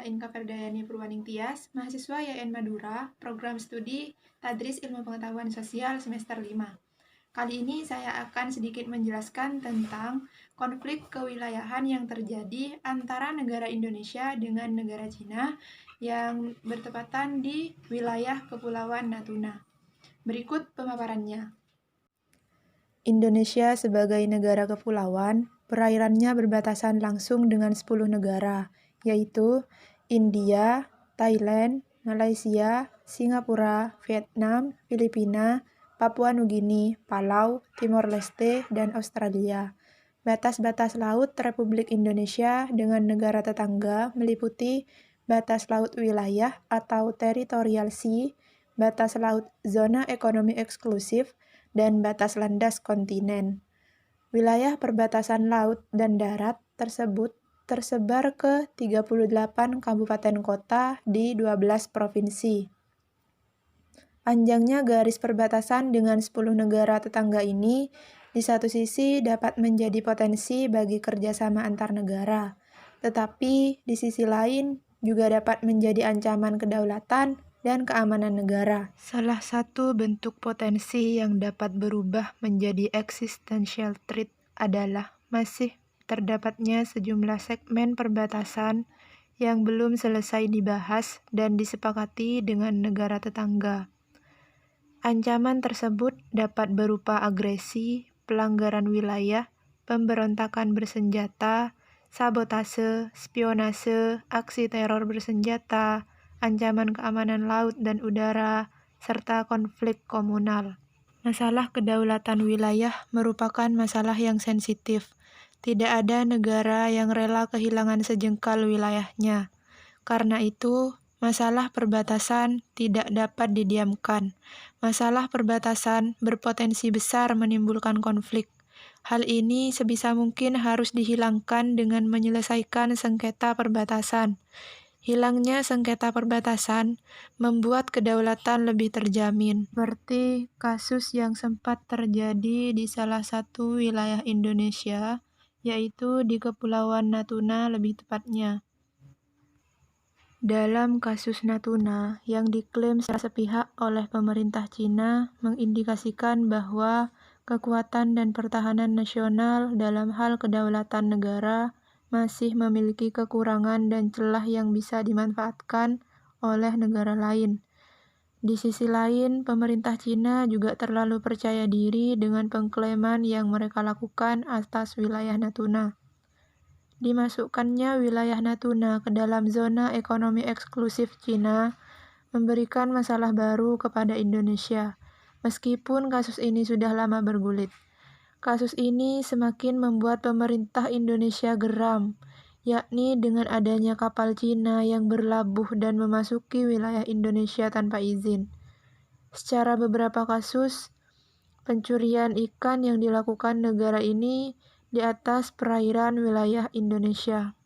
Saya Inka Ferdayani Purwaning Tias, mahasiswa YN Madura, program studi Tadris Ilmu Pengetahuan Sosial semester 5. Kali ini saya akan sedikit menjelaskan tentang konflik kewilayahan yang terjadi antara negara Indonesia dengan negara Cina yang bertepatan di wilayah Kepulauan Natuna. Berikut pemaparannya. Indonesia sebagai negara kepulauan, perairannya berbatasan langsung dengan 10 negara, yaitu India, Thailand, Malaysia, Singapura, Vietnam, Filipina, Papua Nugini, Palau, Timor Leste, dan Australia. Batas-batas laut Republik Indonesia dengan negara tetangga meliputi batas laut wilayah atau territorial sea, batas laut zona ekonomi eksklusif, dan batas landas kontinen. Wilayah perbatasan laut dan darat tersebut tersebar ke 38 kabupaten kota di 12 provinsi. Panjangnya garis perbatasan dengan 10 negara tetangga ini di satu sisi dapat menjadi potensi bagi kerjasama antar negara, tetapi di sisi lain juga dapat menjadi ancaman kedaulatan dan keamanan negara. Salah satu bentuk potensi yang dapat berubah menjadi existential threat adalah masih terdapatnya sejumlah segmen perbatasan yang belum selesai dibahas dan disepakati dengan negara tetangga. Ancaman tersebut dapat berupa agresi, pelanggaran wilayah, pemberontakan bersenjata, sabotase, spionase, aksi teror bersenjata, ancaman keamanan laut dan udara, serta konflik komunal. Masalah kedaulatan wilayah merupakan masalah yang sensitif. Tidak ada negara yang rela kehilangan sejengkal wilayahnya. Karena itu, masalah perbatasan tidak dapat didiamkan. Masalah perbatasan berpotensi besar menimbulkan konflik. Hal ini sebisa mungkin harus dihilangkan dengan menyelesaikan sengketa perbatasan. Hilangnya sengketa perbatasan membuat kedaulatan lebih terjamin, seperti kasus yang sempat terjadi di salah satu wilayah Indonesia, yaitu di Kepulauan Natuna lebih tepatnya. Dalam kasus Natuna, yang diklaim secara sepihak oleh pemerintah Cina mengindikasikan bahwa kekuatan dan pertahanan nasional dalam hal kedaulatan negara masih memiliki kekurangan dan celah yang bisa dimanfaatkan oleh negara lain. Di sisi lain, pemerintah Cina juga terlalu percaya diri dengan pengklaiman yang mereka lakukan atas wilayah Natuna. Dimasukkannya wilayah Natuna ke dalam zona ekonomi eksklusif Cina memberikan masalah baru kepada Indonesia, meskipun kasus ini sudah lama bergulit. Kasus ini semakin membuat pemerintah Indonesia geram, yakni dengan adanya kapal Cina yang berlabuh dan memasuki wilayah Indonesia tanpa izin. Secara beberapa kasus, pencurian ikan yang dilakukan negara ini di atas perairan wilayah Indonesia.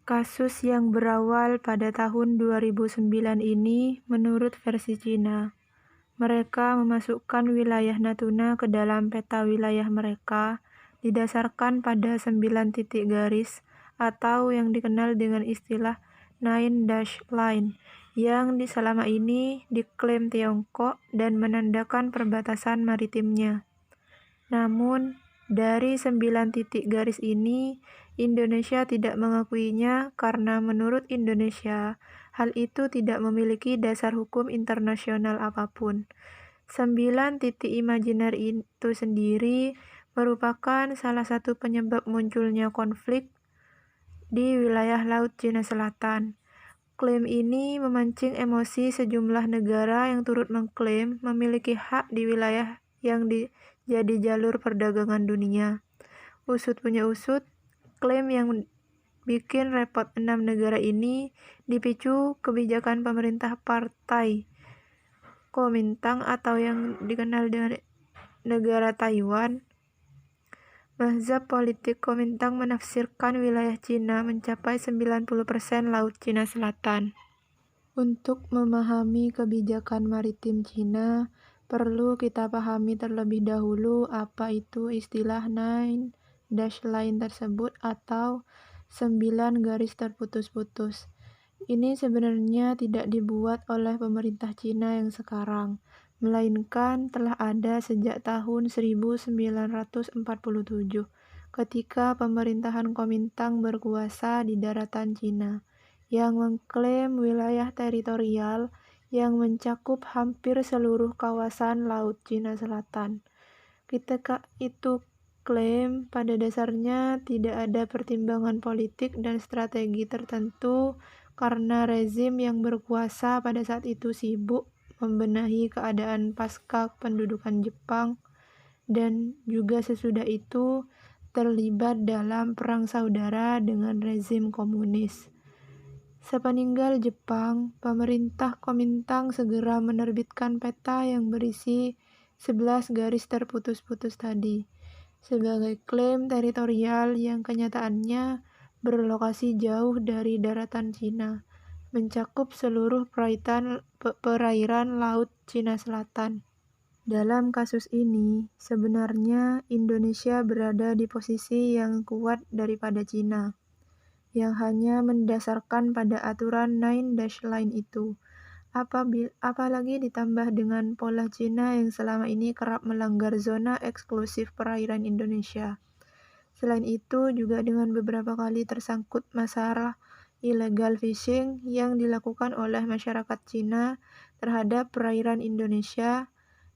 Kasus yang berawal pada tahun 2009 ini menurut versi Cina. Mereka memasukkan wilayah Natuna ke dalam peta wilayah mereka didasarkan pada 9 titik garis atau yang dikenal dengan istilah Nine Dash Line yang selama ini diklaim Tiongkok dan menandakan perbatasan maritimnya. Namun, dari 9 titik garis ini, Indonesia tidak mengakuinya karena menurut Indonesia, hal itu tidak memiliki dasar hukum internasional apapun. 9 titik imajiner itu sendiri merupakan salah satu penyebab munculnya konflik di wilayah Laut Cina Selatan. Klaim ini memancing emosi sejumlah negara yang turut mengklaim memiliki hak di wilayah yang jadi jalur perdagangan dunia. Usut punya usut, klaim yang bikin repot 6 negara ini dipicu kebijakan pemerintah Partai Kuomintang atau yang dikenal dengan negara Taiwan. Mazhab politik Kuomintang menafsirkan wilayah Cina mencapai 90% Laut Cina Selatan. Untuk memahami kebijakan maritim Cina, perlu kita pahami terlebih dahulu apa itu istilah Nine Dash Line tersebut atau 9 garis terputus-putus. ini sebenarnya tidak dibuat oleh pemerintah Cina yang sekarang, melainkan telah ada sejak tahun 1947, ketika pemerintahan Kuomintang berkuasa di daratan Cina, yang mengklaim wilayah teritorial yang mencakup hampir seluruh kawasan Laut Cina Selatan. Ketika itu klaim pada dasarnya tidak ada pertimbangan politik dan strategi tertentu karena rezim yang berkuasa pada saat itu sibuk membenahi keadaan pasca pendudukan Jepang dan juga sesudah itu terlibat dalam perang saudara dengan rezim komunis. Sepeninggal Jepang, pemerintah Kuomintang segera menerbitkan peta yang berisi 11 garis terputus-putus tadi, sebagai klaim teritorial yang kenyataannya berlokasi jauh dari daratan Cina, mencakup seluruh perairan Laut Cina Selatan. Dalam kasus ini, sebenarnya Indonesia berada di posisi yang kuat daripada Cina, yang hanya mendasarkan pada aturan Nine Dash Line itu. Apalagi ditambah dengan pola Cina yang selama ini kerap melanggar zona eksklusif perairan Indonesia. Selain itu, juga dengan beberapa kali tersangkut masalah illegal fishing yang dilakukan oleh masyarakat Cina terhadap perairan Indonesia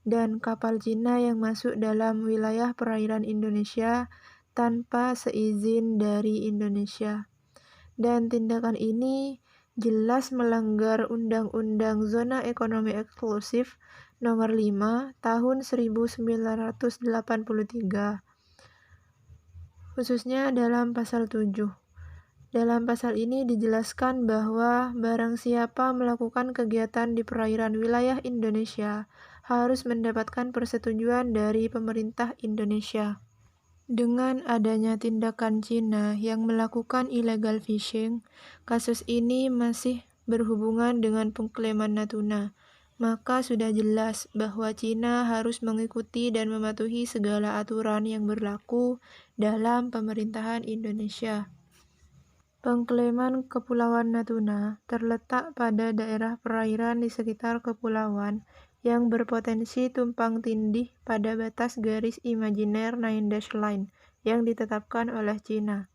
dan kapal Cina yang masuk dalam wilayah perairan Indonesia tanpa seizin dari Indonesia. Dan tindakan ini jelas melanggar Undang-Undang Zona Ekonomi Eksklusif Nomor 5 Tahun 1983. Khususnya dalam pasal 7. Dalam pasal ini dijelaskan bahwa barang siapa melakukan kegiatan di perairan wilayah Indonesia harus mendapatkan persetujuan dari pemerintah Indonesia. Dengan adanya tindakan Cina yang melakukan illegal fishing, kasus ini masih berhubungan dengan pengklaiman Natuna. Maka sudah jelas bahwa Cina harus mengikuti dan mematuhi segala aturan yang berlaku dalam pemerintahan Indonesia. Pengklaiman Kepulauan Natuna terletak pada daerah perairan di sekitar kepulauan yang berpotensi tumpang tindih pada batas garis imajiner Nine Dash Line yang ditetapkan oleh Cina.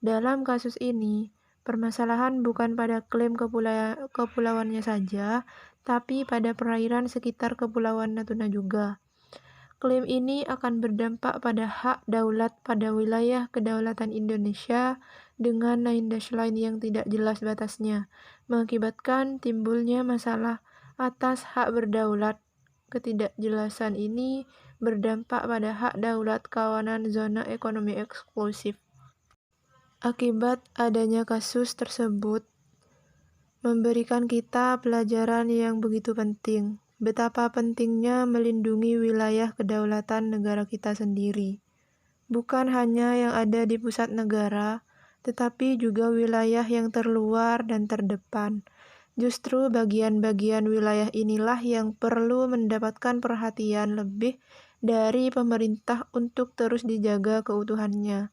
Dalam kasus ini, permasalahan bukan pada klaim kepulauannya saja, tapi pada perairan sekitar Kepulauan Natuna juga. Klaim ini akan berdampak pada hak daulat pada wilayah kedaulatan Indonesia dengan Nine Dash Line yang tidak jelas batasnya, mengakibatkan timbulnya masalah atas hak berdaulat. Ketidakjelasan ini berdampak pada hak daulat kawanan zona ekonomi eksklusif. Akibat adanya kasus tersebut, memberikan kita pelajaran yang begitu penting, betapa pentingnya melindungi wilayah kedaulatan negara kita sendiri. Bukan hanya yang ada di pusat negara, tetapi juga wilayah yang terluar dan terdepan. Justru bagian-bagian wilayah inilah yang perlu mendapatkan perhatian lebih dari pemerintah untuk terus dijaga keutuhannya.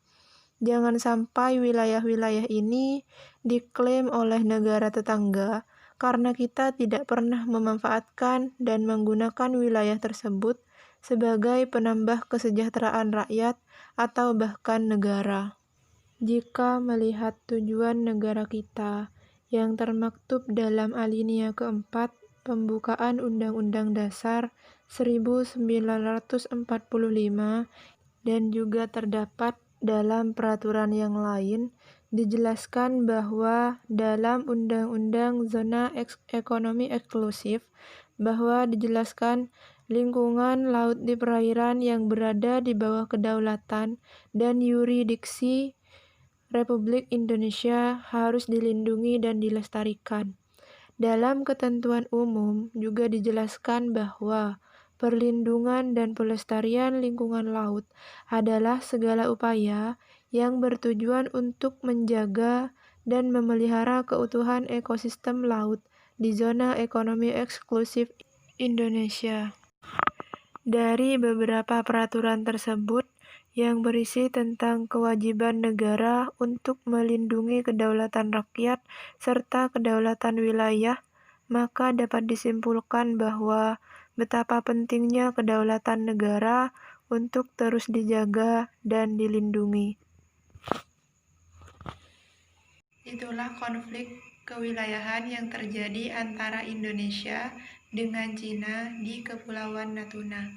Jangan sampai wilayah-wilayah ini diklaim oleh negara tetangga karena kita tidak pernah memanfaatkan dan menggunakan wilayah tersebut sebagai penambah kesejahteraan rakyat atau bahkan negara. Jika melihat tujuan negara kita yang termaktub dalam alinea keempat pembukaan Undang-Undang Dasar 1945 dan juga terdapat dalam peraturan yang lain, dijelaskan bahwa dalam Undang-Undang Zona Ekonomi Eksklusif bahwa dijelaskan lingkungan laut di perairan yang berada di bawah kedaulatan dan yurisdiksi Republik Indonesia harus dilindungi dan dilestarikan. Dalam ketentuan umum juga dijelaskan bahwa perlindungan dan pelestarian lingkungan laut adalah segala upaya yang bertujuan untuk menjaga dan memelihara keutuhan ekosistem laut di zona ekonomi eksklusif Indonesia. Dari beberapa peraturan tersebut yang berisi tentang kewajiban negara untuk melindungi kedaulatan rakyat serta kedaulatan wilayah, maka dapat disimpulkan bahwa betapa pentingnya kedaulatan negara untuk terus dijaga dan dilindungi. Itulah konflik kewilayahan yang terjadi antara Indonesia dengan Cina di Kepulauan Natuna.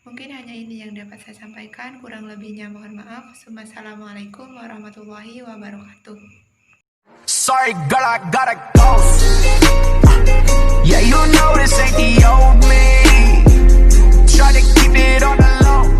Mungkin hanya ini yang dapat saya sampaikan, kurang lebihnya mohon maaf. Wassalamualaikum warahmatullahi wabarakatuh. Sorry girl, I gotta go. Yeah, you know this ain't the old me. Try to keep it on the low.